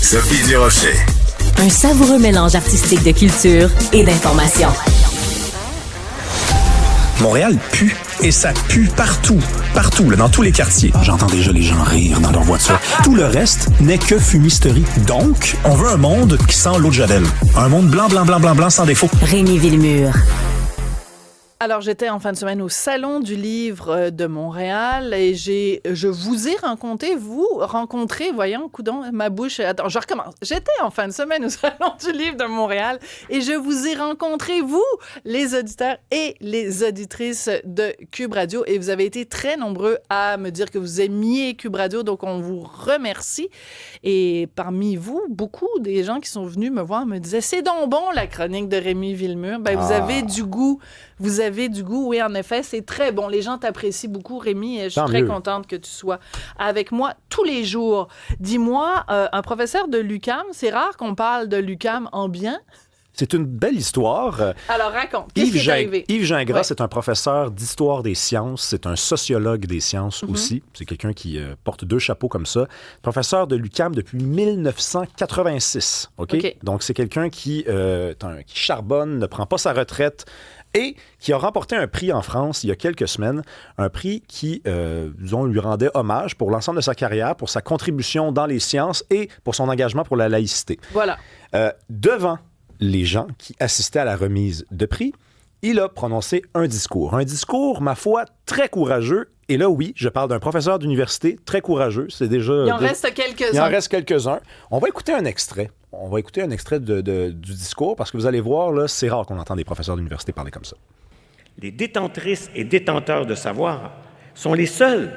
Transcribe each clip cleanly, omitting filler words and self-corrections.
Sophie Durocher. Un savoureux mélange artistique de culture et d'information. Montréal pue. Et ça pue partout. Partout, là, dans tous les quartiers. J'entends déjà les gens rire dans leur voiture. Tout le reste n'est que fumisterie. Donc, on veut un monde qui sent l'eau de Javel. Un monde blanc, blanc, blanc, blanc, blanc, sans défaut. Rémi Villemure. Alors, j'étais en fin de semaine au Salon du livre de Montréal et je vous ai rencontré, voyons, coudonc, ma bouche, attends, je recommence. J'étais en fin de semaine au Salon du livre de Montréal et je vous ai rencontré, vous, les auditeurs et les auditrices de Cube Radio, et vous avez été très nombreux à me dire que vous aimiez Cube Radio, donc on vous remercie. Et parmi vous, beaucoup des gens qui sont venus me voir me disaient « C'est donc bon, la chronique de Rémi Villemure. » Ben, vous avez du goût. Vous avez du goût, oui, en effet, c'est très bon. Les gens t'apprécient beaucoup, Rémi, et je suis très contente que tu sois avec moi tous les jours. Dis-moi, un professeur de l'UQAM, c'est rare qu'on parle de l'UQAM en bien. C'est une belle histoire. Alors, raconte. Qu'est-ce qui est arrivé? Yves Gingras, c'est un professeur d'histoire des sciences. C'est un sociologue des sciences aussi. C'est quelqu'un qui porte deux chapeaux comme ça. Professeur de l'UQAM depuis 1986. OK? Donc, c'est quelqu'un qui charbonne, ne prend pas sa retraite et qui a remporté un prix en France il y a quelques semaines. Un prix qui, disons, lui rendait hommage pour l'ensemble de sa carrière, pour sa contribution dans les sciences et pour son engagement pour la laïcité. Voilà. Devant les gens qui assistaient à la remise de prix, il a prononcé un discours. Un discours, ma foi, très courageux. Et là, oui, je parle d'un professeur d'université très courageux. C'est déjà... Il en reste quelques-uns. Il en reste quelques-uns. On va écouter un extrait. On va écouter un extrait du discours parce que vous allez voir, là, c'est rare qu'on entende des professeurs d'université parler comme ça. Les détentrices et détenteurs de savoir sont les seuls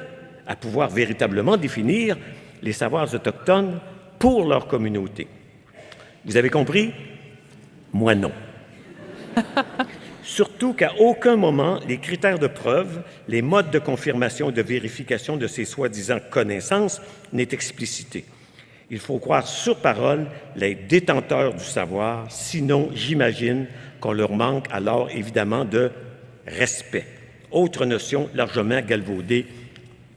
à pouvoir véritablement définir les savoirs autochtones pour leur communauté. Vous avez compris? Moi, non. Surtout qu'à aucun moment, les critères de preuve, les modes de confirmation et de vérification de ces soi-disant connaissances n'est explicité. Il faut croire sur parole les détenteurs du savoir, sinon j'imagine qu'on leur manque alors évidemment de respect. Autre notion largement galvaudée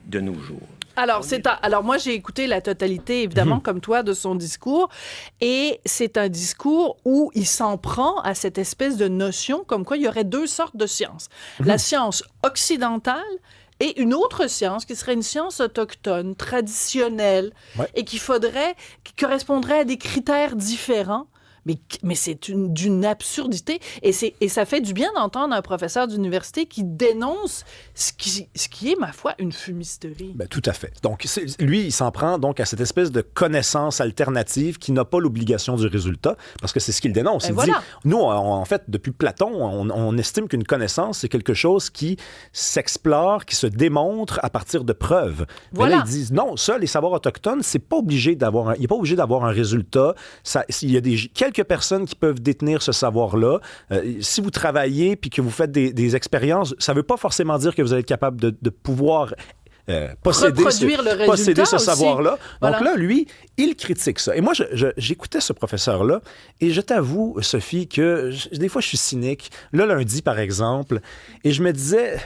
de nos jours. Alors, moi, j'ai écouté la totalité, évidemment, comme toi, de son discours. Et c'est un discours où il s'en prend à cette espèce de notion comme quoi il y aurait deux sortes de sciences. La science occidentale et une autre science qui serait une science autochtone, traditionnelle, et qui correspondrait à des critères différents. Mais c'est d'une absurdité. Et ça fait du bien d'entendre un professeur d'université qui dénonce ce qui est, ma foi, une fumisterie. Ben, tout à fait. Donc, lui, il s'en prend donc à cette espèce de connaissance alternative qui n'a pas l'obligation du résultat, parce que c'est ce qu'il dénonce. Il dit, nous, en fait, depuis Platon, on estime qu'une connaissance, c'est quelque chose qui s'explore, qui se démontre à partir de preuves. Voilà. Mais là, ils disent, non, ça, les savoirs autochtones, il n'est pas obligé d'avoir un résultat. Il y a quelques personnes qui peuvent détenir ce savoir-là. Si vous travaillez puis que vous faites des expériences, ça ne veut pas forcément dire que vous allez être capable de pouvoir posséder ce savoir-là. Voilà. Donc là, lui, il critique ça. Et moi, j'écoutais ce professeur-là et je t'avoue, Sophie, que des fois, je suis cynique. Là, lundi, par exemple, et je me disais,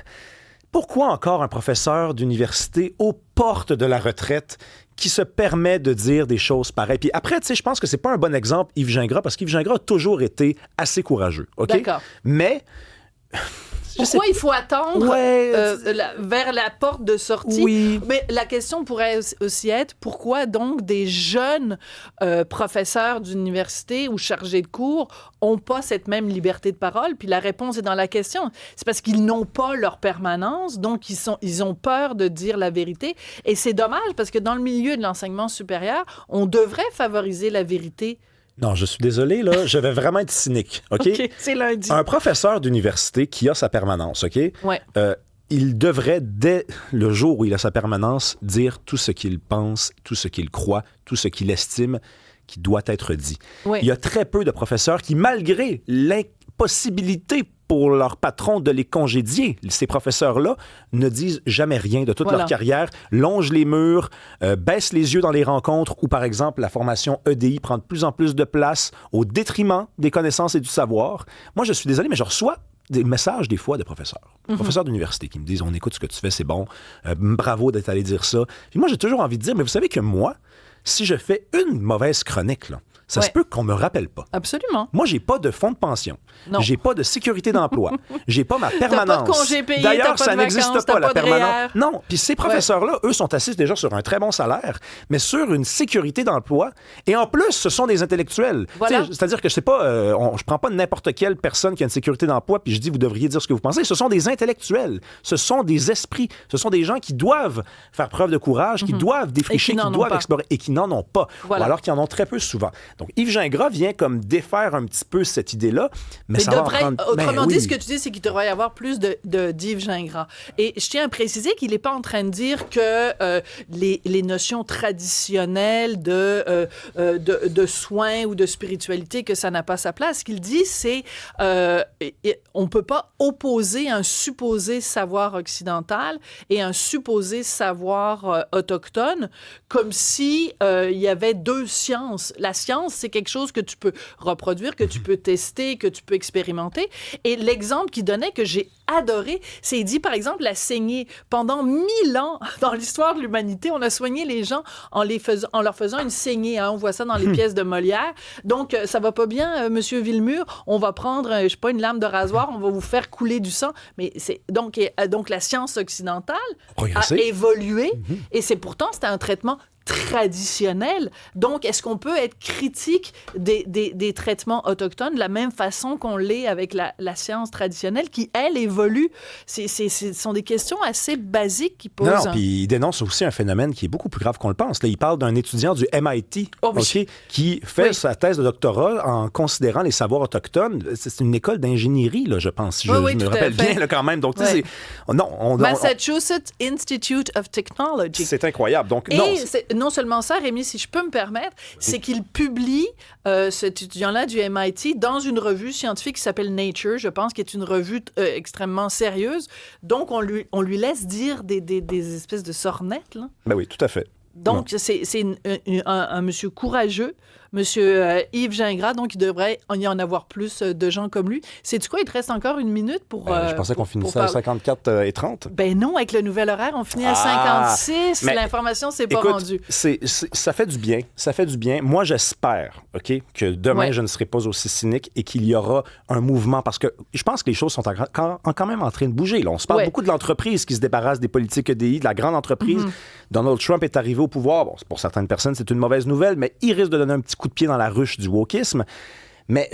pourquoi encore un professeur d'université aux portes de la retraite qui se permet de dire des choses pareilles? Puis après, tu sais, je pense que c'est pas un bon exemple, Yves Gingras, parce qu'Yves Gingras a toujours été assez courageux, OK? D'accord. Mais... Pourquoi il faut attendre vers la porte de sortie? Oui. Mais la question pourrait aussi être, pourquoi donc des jeunes professeurs d'université ou chargés de cours n'ont pas cette même liberté de parole? Puis la réponse est dans la question. C'est parce qu'ils n'ont pas leur permanence, donc ils ont peur de dire la vérité. Et c'est dommage, parce que dans le milieu de l'enseignement supérieur, on devrait favoriser la vérité. Non, je suis désolé, là, je vais vraiment être cynique, OK? OK, c'est lundi. Un professeur d'université qui a sa permanence, OK? Ouais. Il devrait, dès le jour où il a sa permanence, dire tout ce qu'il pense, tout ce qu'il croit, tout ce qu'il estime qui doit être dit. Oui. Il y a très peu de professeurs qui, malgré l'impossibilité pour leur patron de les congédier, ces professeurs-là ne disent jamais rien de toute leur carrière, longent les murs, baissent les yeux dans les rencontres où, par exemple, la formation EDI prend de plus en plus de place au détriment des connaissances et du savoir. Moi, je suis désolé, mais je reçois des messages des fois de professeurs, professeurs d'université qui me disent « On écoute ce que tu fais, c'est bon, bravo d'être allé dire ça. » Puis moi, j'ai toujours envie de dire « Mais vous savez que moi, si je fais une mauvaise chronique, là, ça se peut qu'on me rappelle pas. Absolument. Moi, j'ai pas de fonds de pension. Non. J'ai pas de sécurité d'emploi. J'ai pas ma permanence. T'as pas de congé payé, D'ailleurs, t'as pas ça de n'existe vacances, pas, t'as la pas de permanence. REER. Non. Puis ces professeurs-là, eux, sont assis déjà sur un très bon salaire, mais sur une sécurité d'emploi. Et en plus, ce sont des intellectuels. Voilà. C'est-à-dire que je sais pas, je prends pas n'importe quelle personne qui a une sécurité d'emploi puis je dis, vous devriez dire ce que vous pensez. Ce sont des intellectuels. Ce sont des esprits. Ce sont des gens qui doivent faire preuve de courage, qui doivent défricher, qui doivent explorer et qui n'en ont pas. Voilà. Ou alors qui en ont très peu souvent. Donc, Yves Gingras vient comme défaire un petit peu cette idée-là, mais ça va prendre... Autrement dit, ce que tu dis, c'est qu'il devrait y avoir plus d'Yves Gingras. Et je tiens à préciser qu'il n'est pas en train de dire que les notions traditionnelles de soins ou de spiritualité, que ça n'a pas sa place. Ce qu'il dit, c'est on ne peut pas opposer un supposé savoir occidental et un supposé savoir autochtone comme si il y avait deux sciences. La science, c'est quelque chose que tu peux reproduire, que tu peux tester, que tu peux expérimenter. Et l'exemple qu'il donnait, que j'ai adoré, c'est, il dit, par exemple, la saignée. Pendant 1000 ans, dans l'histoire de l'humanité, on a soigné les gens en leur faisant une saignée. Hein. On voit ça dans les pièces de Molière. Donc, ça va pas bien, Monsieur Villemur. On va prendre, je sais pas, une lame de rasoir, on va vous faire couler du sang. Mais c'est donc la science occidentale a évolué. Et c'était un traitement traditionnel. Donc, est-ce qu'on peut être critique des traitements autochtones de la même façon qu'on l'est avec la science traditionnelle qui, elle, évolue? Ce sont des questions assez basiques qui posent. Non, puis il dénonce aussi un phénomène qui est beaucoup plus grave qu'on le pense. Là, il parle d'un étudiant du MIT qui fait sa thèse de doctorat en considérant les savoirs autochtones. C'est une école d'ingénierie, là, je pense, si je me rappelle bien là, quand même. Donc, tu sais, Massachusetts Institute of Technology. C'est incroyable. Donc, non seulement ça, Rémi, si je peux me permettre, c'est qu'il publie cet étudiant-là du MIT dans une revue scientifique qui s'appelle Nature, je pense, qui est une revue extrêmement sérieuse. Donc, on lui laisse dire des espèces de sornettes, là. Ben oui, tout à fait. Donc, c'est un monsieur courageux, monsieur Yves Gingras, donc il devrait y en avoir plus de gens comme lui. Sais-tu quoi? Il te reste encore une minute pour... je pensais qu'on finissait à 54h30. Ben non, avec le nouvel horaire, on finit à 56. L'information s'est pas rendue. Ça fait du bien. Ça fait du bien. Moi, j'espère, OK, que demain, je ne serai pas aussi cynique et qu'il y aura un mouvement, parce que je pense que les choses sont quand même en train de bouger. Là, on se parle beaucoup de l'entreprise qui se débarrasse des politiques EDI, de la grande entreprise. Donald Trump est arrivé au pouvoir. Bon, pour certaines personnes, c'est une mauvaise nouvelle, mais il risque de donner un petit coup de pied dans la ruche du wokisme. Mais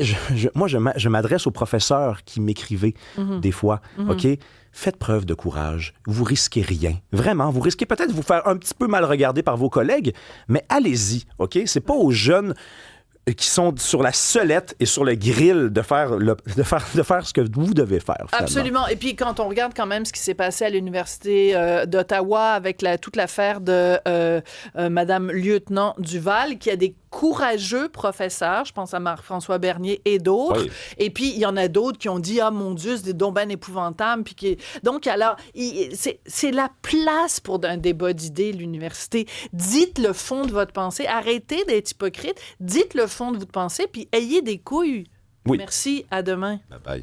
moi, je m'adresse aux professeurs qui m'écrivaient des fois, OK? Faites preuve de courage. Vous risquez rien. Vraiment, vous risquez peut-être de vous faire un petit peu mal regarder par vos collègues, mais allez-y, OK? C'est pas aux jeunes qui sont sur la sellette et sur le grill de faire ce que vous devez faire. Finalement. Absolument. Et puis, quand on regarde quand même ce qui s'est passé à l'Université d'Ottawa avec toute l'affaire de Madame Lieutenant Duval, qui a des courageux professeurs, je pense à Marc-François Bernier et d'autres. Oui. Et puis, il y en a d'autres qui ont dit « Ah, mon Dieu, c'est des dons ben épouvantables. » Donc, alors, c'est la place pour un débat d'idées, l'université. Dites le fond de votre pensée. Arrêtez d'être hypocrite. Dites le fond de votre pensée, puis ayez des couilles. Oui. Merci. À demain. Bye bye.